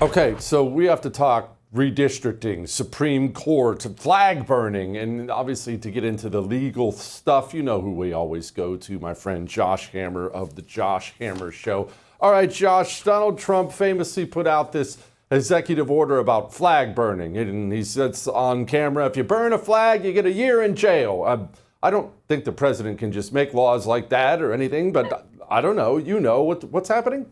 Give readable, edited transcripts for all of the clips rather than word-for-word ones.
Okay, so we have to talk redistricting, Supreme Court, flag burning, and obviously to get into the legal stuff, you know who we always go to, my friend Josh Hammer of the Josh Hammer Show. All right, Josh, Donald Trump famously put out this executive order about flag burning, and he says on camera, if you burn a flag, you get a year in jail. I don't think the president can just make laws like that or anything, but I don't know. You know what's happening?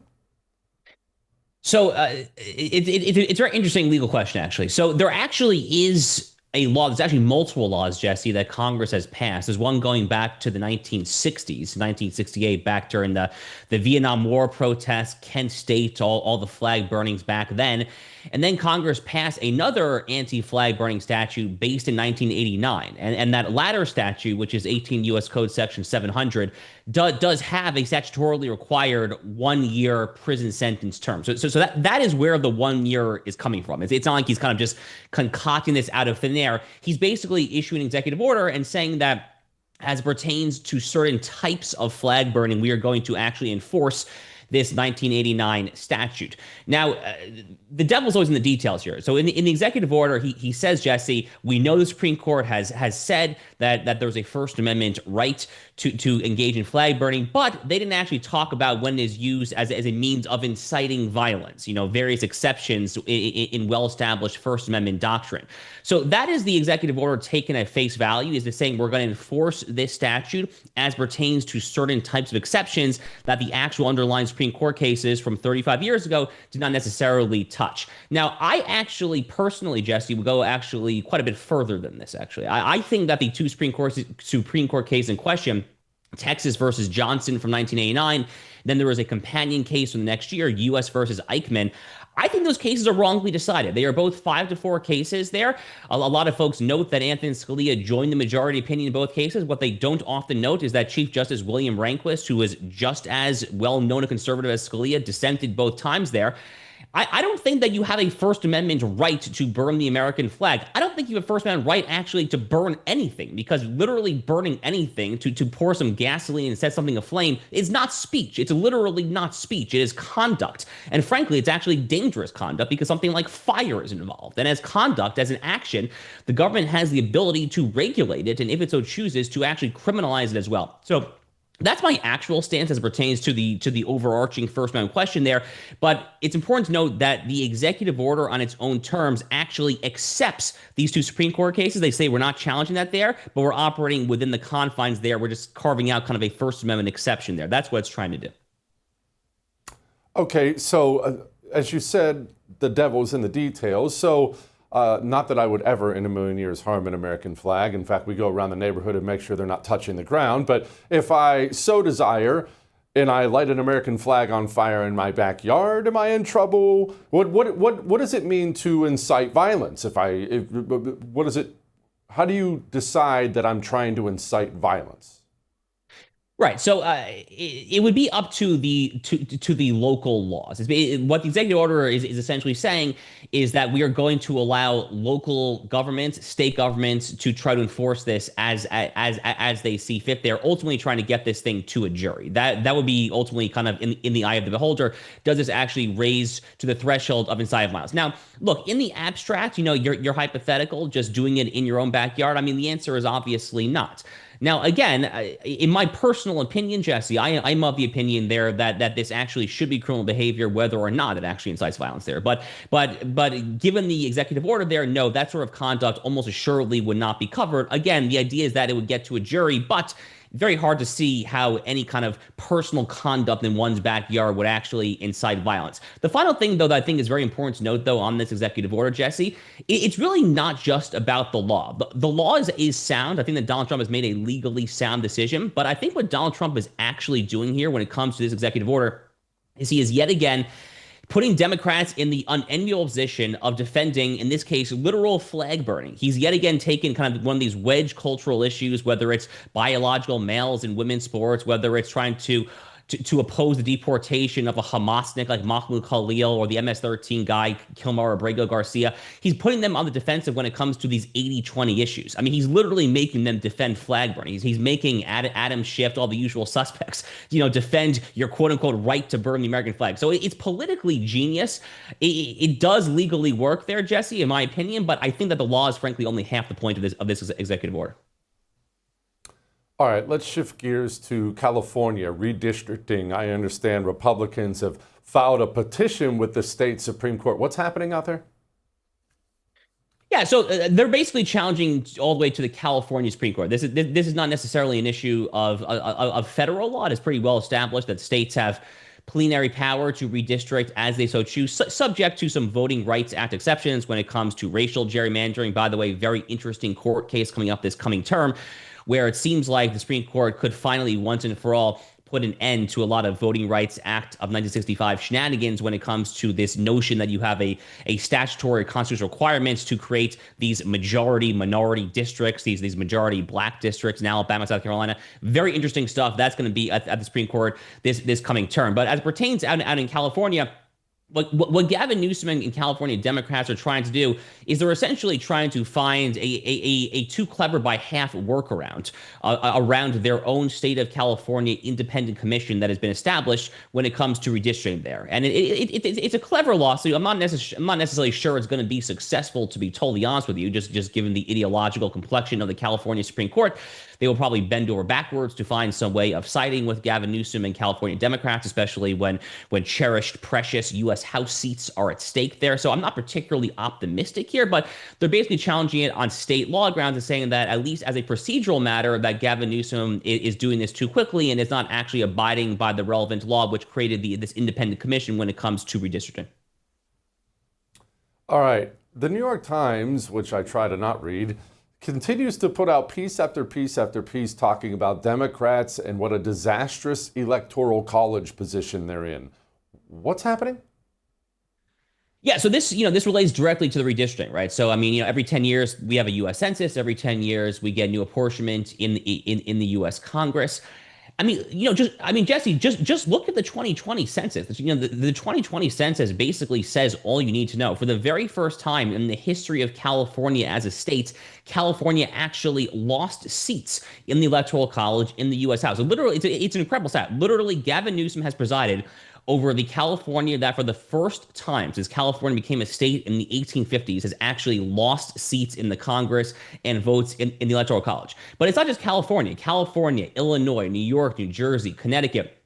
So it's a very interesting legal question, actually. So there actually is a law. There's actually multiple laws, Jesse, that Congress has passed. There's one going back to the 1960s, 1968, back during the Vietnam War protests, Kent State, all the flag burnings back then. And then Congress passed another anti-flag burning statute based in 1989. And that latter statute, which is 18 U.S. Code Section 700, does have a statutorily required 1 year prison sentence term. So that is where the 1 year is coming from. It's not like he's kind of just concocting this out of thin air. He's basically issuing an executive order and saying that as pertains to certain types of flag burning, we are going to actually enforce this 1989 statute. Now, the devil's always in the details here. So in the executive order, he says, Jesse, we know the Supreme Court has said that there's a First Amendment right to engage in flag burning, but they didn't actually talk about when it is used as a means of inciting violence, various exceptions in well-established First Amendment doctrine. So that is the executive order taken at face value, is to saying we're going to enforce this statute as pertains to certain types of exceptions that the actual underlying Supreme Court cases from 35 years ago did not necessarily touch. Now, I actually personally, Jesse, would go actually quite a bit further than this, actually. I think that the two Supreme Court case in question, Texas versus Johnson from 1989, then there was a companion case from the next year, U.S. versus Eichmann. I think those cases are wrongly decided. They are both 5-4 cases there. A lot of folks note that Anthony Scalia joined the majority opinion in both cases. What they don't often note is that Chief Justice William Rehnquist, who was just as well known a conservative as Scalia, dissented both times there. I don't think that you have a First Amendment right to burn the American flag. I don't think you have a First Amendment right actually to burn anything, because literally burning anything, to pour some gasoline and set something aflame, is not speech. It's literally not speech. It is conduct. And frankly, it's actually dangerous conduct because something like fire is involved. And as conduct, as an action, the government has the ability to regulate it, and if it so chooses, to actually criminalize it as well. So that's my actual stance as it pertains to the overarching First Amendment question there. But it's important to note that the executive order on its own terms actually accepts these two Supreme Court cases. They say we're not challenging that there, but we're operating within the confines there. We're just carving out kind of a First Amendment exception there. That's what it's trying to do. Okay, so as you said, the devil's in the details. So not that I would ever in a million years harm an American flag. In fact, we go around the neighborhood and make sure they're not touching the ground. But if I so desire and I light an American flag on fire in my backyard, am I in trouble? What does it mean to incite violence? What is it? How do you decide that I'm trying to incite violence? Right. So it would be up to the local laws. What the executive order is essentially saying is that we are going to allow local governments, state governments, to try to enforce this as they see fit. They're ultimately trying to get this thing to a jury. That would be ultimately kind of in the eye of the beholder. Does this actually raise to the threshold of inciting violence? Now, look, in the abstract, you're hypothetical, just doing it in your own backyard. I mean, the answer is obviously not. Now, again, in my personal opinion, Jesse, I'm of the opinion there that this actually should be criminal behavior, whether or not it actually incites violence there. But given the executive order there, no, that sort of conduct almost assuredly would not be covered. Again, the idea is that it would get to a jury, but very hard to see how any kind of personal conduct in one's backyard would actually incite violence. The final thing, though, that I think is very important to note, though, on this executive order, Jesse, it's really not just about the law. The law is sound. I think that Donald Trump has made a legally sound decision. But I think what Donald Trump is actually doing here when it comes to this executive order is he is yet again putting Democrats in the unenviable position of defending, in this case, literal flag burning. He's yet again taken kind of one of these wedge cultural issues, whether it's biological males in women's sports, whether it's trying to to oppose the deportation of a Hamasnik like Mahmoud Khalil or the MS-13 guy, Kilmar Abrego Garcia. He's putting them on the defensive when it comes to these 80-20 issues. I mean, he's literally making them defend flag burning. He's making Adam Schiff, all the usual suspects, defend your quote-unquote right to burn the American flag. So it's politically genius. It does legally work there, Jesse, in my opinion, but I think that the law is frankly only half the point of this executive order. All right, let's shift gears to California redistricting. I understand Republicans have filed a petition with the state Supreme Court. What's happening out there? Yeah, so they're basically challenging all the way to the California Supreme Court. This is not necessarily an issue of federal law. It is pretty well established that states have plenary power to redistrict as they so choose, subject to some Voting Rights Act exceptions when it comes to racial gerrymandering. By the way, very interesting court case coming up this coming term, where it seems like the Supreme Court could finally once and for all put an end to a lot of Voting Rights Act of 1965 shenanigans when it comes to this notion that you have a statutory constitutional requirements to create these majority minority districts, these majority black districts in Alabama, South Carolina. Very interesting stuff. That's going to be at the Supreme Court this coming term. But as it pertains out in California, what Gavin Newsom and California Democrats are trying to do is they're essentially trying to find a too clever by half workaround around their own state of California independent commission that has been established when it comes to redistricting there. And it's a clever lawsuit. I'm not necessarily sure it's going to be successful, to be totally honest with you, just given the ideological complexion of the California Supreme Court. They will probably bend over backwards to find some way of siding with Gavin Newsom and California Democrats, especially when cherished, precious U.S. House seats are at stake there. So I'm not particularly optimistic here, but they're basically challenging it on state law grounds and saying that, at least as a procedural matter, that Gavin Newsom is doing this too quickly and is not actually abiding by the relevant law, which created this independent commission when it comes to redistricting. All right. The New York Times, which I try to not read, continues to put out piece after piece after piece talking about Democrats and what a disastrous electoral college position they're in. What's happening? Yeah, so this relates directly to the redistricting, right? So I mean, every 10 years we have a U.S. census. Every 10 years we get new apportionment in the U.S. Congress. I mean, Jesse, just look at the 2020 census. The 2020 census basically says all you need to know. For the very first time in the history of California as a state, California actually lost seats in the Electoral College in the U.S. House. So literally, it's an incredible stat. Literally, Gavin Newsom has presided over the California that for the first time since California became a state in the 1850s has actually lost seats in the Congress and votes in the Electoral College. But it's not just California. California, Illinois, New York, New Jersey, Connecticut,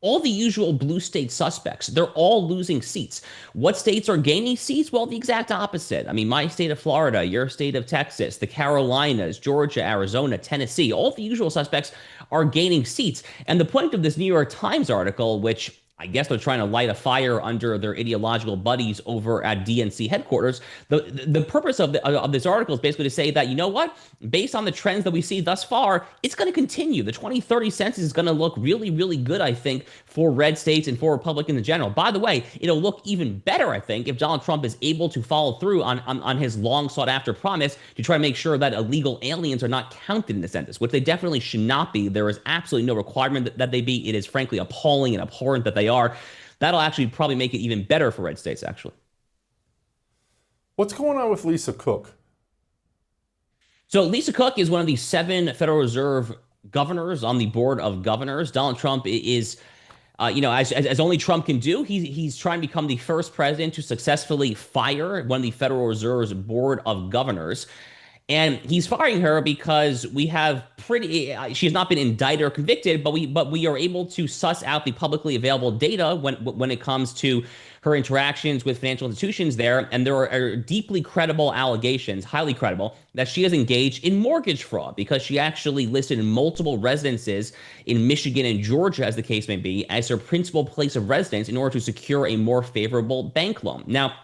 all the usual blue state suspects, they're all losing seats. What states are gaining seats? Well, the exact opposite. I mean, my state of Florida, your state of Texas, the Carolinas, Georgia, Arizona, Tennessee, all the usual suspects are gaining seats. And the point of this New York Times article, which I guess they're trying to light a fire under their ideological buddies over at DNC headquarters. The purpose of this article is basically to say that, you know what, based on the trends that we see thus far, it's going to continue. The 2030 census is going to look really, really good, I think, for red states and for Republicans in general. By the way, it'll look even better, I think, if Donald Trump is able to follow through on his long sought after promise to try to make sure that illegal aliens are not counted in the census, which they definitely should not be. There is absolutely no requirement that they be. It is frankly appalling and abhorrent that they are. That'll actually probably make it even better for red states, actually. What's going on with Lisa Cook? So Lisa Cook is one of the 7 Federal Reserve governors on the board of governors. Donald Trump is, as only Trump can do, he's trying to become the first president to successfully fire one of the Federal Reserve's board of governors. And he's firing her because we have she has not been indicted or convicted, but we are able to suss out the publicly available data when it comes to her interactions with financial institutions there. And there are deeply credible allegations, highly credible, that she has engaged in mortgage fraud because she actually listed multiple residences in Michigan and Georgia, as the case may be, as her principal place of residence in order to secure a more favorable bank loan. Now,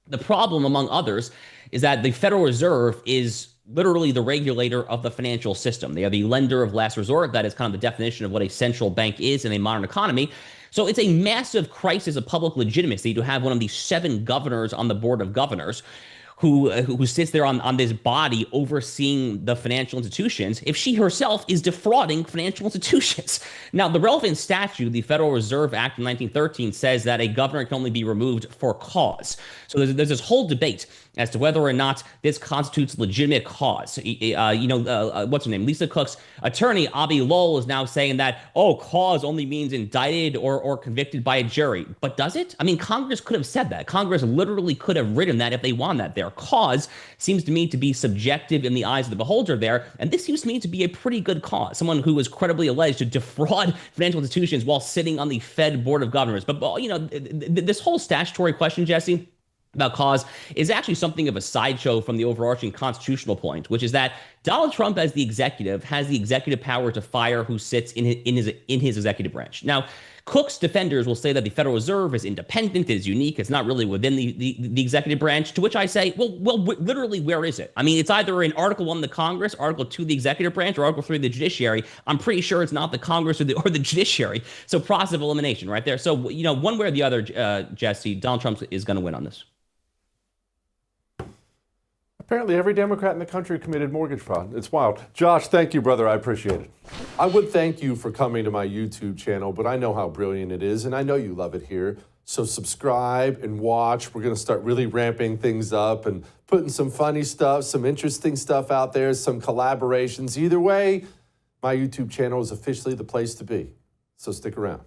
the problem, among others, is that the Federal Reserve is literally the regulator of the financial system. They are the lender of last resort. That is kind of the definition of what a central bank is in a modern economy. So it's a massive crisis of public legitimacy to have one of these 7 governors on the board of governors who sits there on this body overseeing the financial institutions if she herself is defrauding financial institutions? Now, the relevant statute, the Federal Reserve Act of 1913, says that a governor can only be removed for cause. So there's this whole debate as to whether or not this constitutes legitimate cause. What's her name? Lisa Cook's attorney, Abby Lowell, is now saying that, oh, cause only means indicted or convicted by a jury. But does it? I mean, Congress could have said that. Congress literally could have written that if they wanted that there. Cause seems to me to be subjective in the eyes of the beholder there. And this seems to me to be a pretty good cause. Someone who was credibly alleged to defraud financial institutions while sitting on the Fed Board of Governors. But, this whole statutory question, Jesse, about cause is actually something of a sideshow from the overarching constitutional point, which is that Donald Trump, as the executive, has the executive power to fire who sits in his executive branch. Now, Cook's defenders will say that the Federal Reserve is independent, it is unique, it's not really within the executive branch, to which I say, well, literally, where is it? I mean, it's either in Article 1 of the Congress, Article 2 the executive branch, or Article 3 the judiciary. I'm pretty sure it's not the Congress or the judiciary. So process of elimination right there. So, one way or the other, Jesse, Donald Trump is going to win on this. Apparently every Democrat in the country committed mortgage fraud. It's wild. Josh, thank you, brother. I appreciate it. I would thank you for coming to my YouTube channel, but I know how brilliant it is, and I know you love it here. So subscribe and watch. We're going to start really ramping things up and putting some funny stuff, some interesting stuff out there, some collaborations. Either way, my YouTube channel is officially the place to be. So stick around.